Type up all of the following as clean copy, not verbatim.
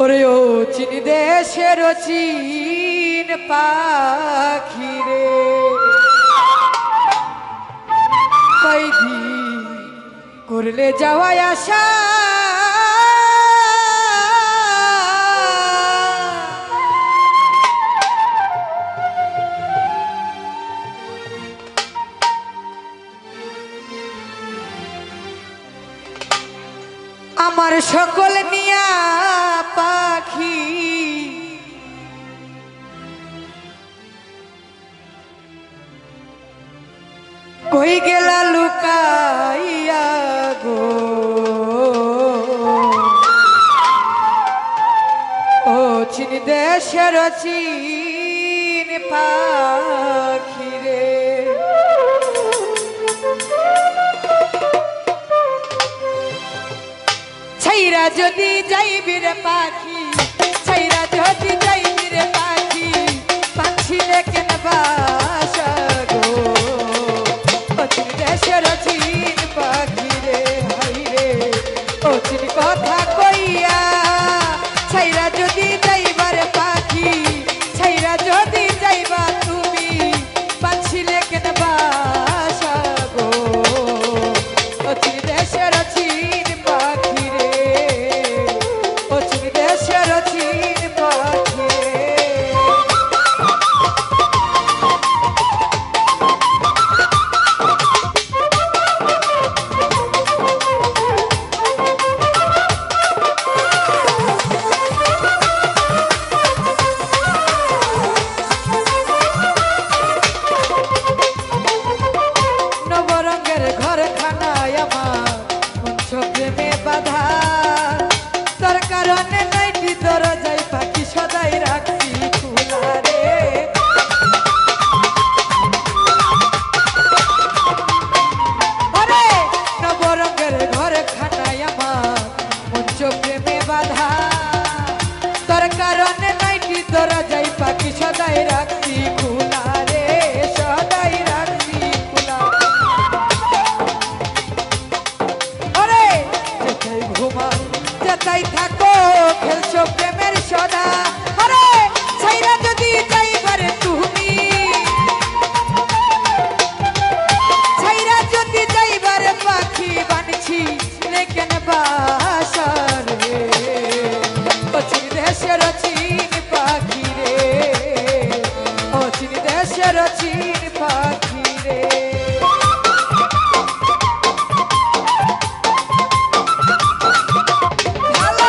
ওরে ও চীন দেশের চীন পাখি রে কয়দি করলে যাওয়া আসা আমার সকল মিয়া পাখি কই গেলা লুকাইয়া গো ও চীন দেশের চীন পাখি রে ছাইরা যদি যাইবি রে পাখি ছাইরা যদি যাইবি রে পাখি পাখিরে কেন বাসা গো ও চীন দেশের চীন পাখি রে হাই রে ও চীন কথা কইয়া ছাইরা যদি যাইবা রে পাখি ছাইরা যদি যাইবা তুমি পাখিরে কেন বাসা গো ও চীন দেশের চীন পাখি রে ও চীন দেশের চীন পাখি নবরঙ্গের ঘর খানায় আমার মঞ্চ প্রেমে বাধা তোর কারণে নাইটি দরজায় পাখি সদাই রাখছি খোলা রে আরে নবরঙ্গের ঘর খানায় আমার মঞ্চ প্রেমে বাধা তোর কারণে নাইটি দরজায় পাখি সদাই রাখছি খোলা রে সদাই রাখছি খোলা আরে যেটাই ঘুমাও যেটাই থাকো খেলছো প্রেমের সদা আরে ছাইরা যদি যাইবারে তুমি ছাইরা যদি যাইবারে পাখি বানছি লেকেন বাসা রে ও চীন দেশের চীন পাখি রে ও চীন দেশের চীন পাখি রে ভালো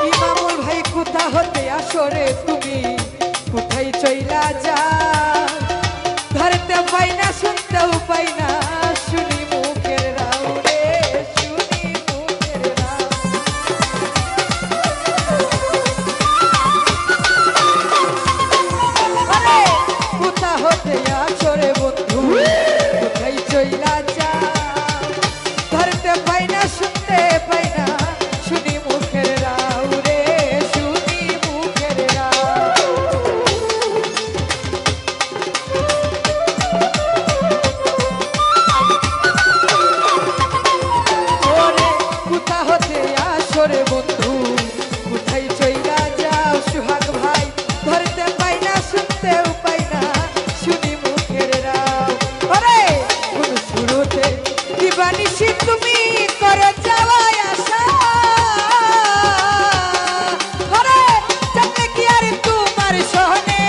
ইমামুল ভাই কোথা হতে আসরে তুমি কোথায় চইলা যা ধরতে পাই না শুনতেও পাই না শুনি মুখের রাও রে শুনি মুখের রাও আরে কোথা হতে আসরে বন্ধু কোথায় চইলা যা ধরতে পাই না শুনতে পাই না শুনি মুখের রাও রে শুনি মুখের রাও ওরে কোথা হতে আসরে বন্ধু কোথায় চইলা যাও সুহাগ ভাই ধরতে পাই না শুনতেও পাই না শুনি মুখের রাও ওরে কোন শুরুতে দিবানিশি তুমি করে যাওয়া আসা ওরে জানলে কি আর তোমার সহনে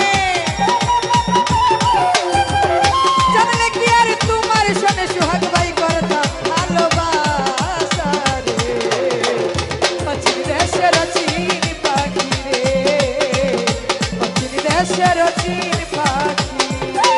জানলে কি আর তোমার সনে সুহাগ ভাই করতাম ভালোবাসা রে ও চীন দেশের চীন পাখি রে ও চীন দেশের চীন পাখি রে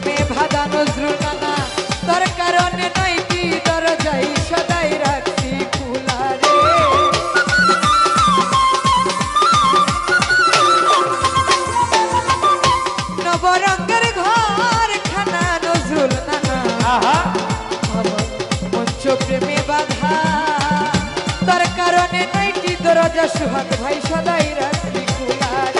প্রেমে ভাদা নজরুল নানা তোর কারণে নয়টি দরজাই সদাই রাখছি খোলা রে নবরঙ্গের ঘর খানা নজরুল নানা আমার মঞ্চ প্রেমে বাধা তোর কারণে নয়টি দরজা সুহাগ ভাই সদাই রাখছি খোলা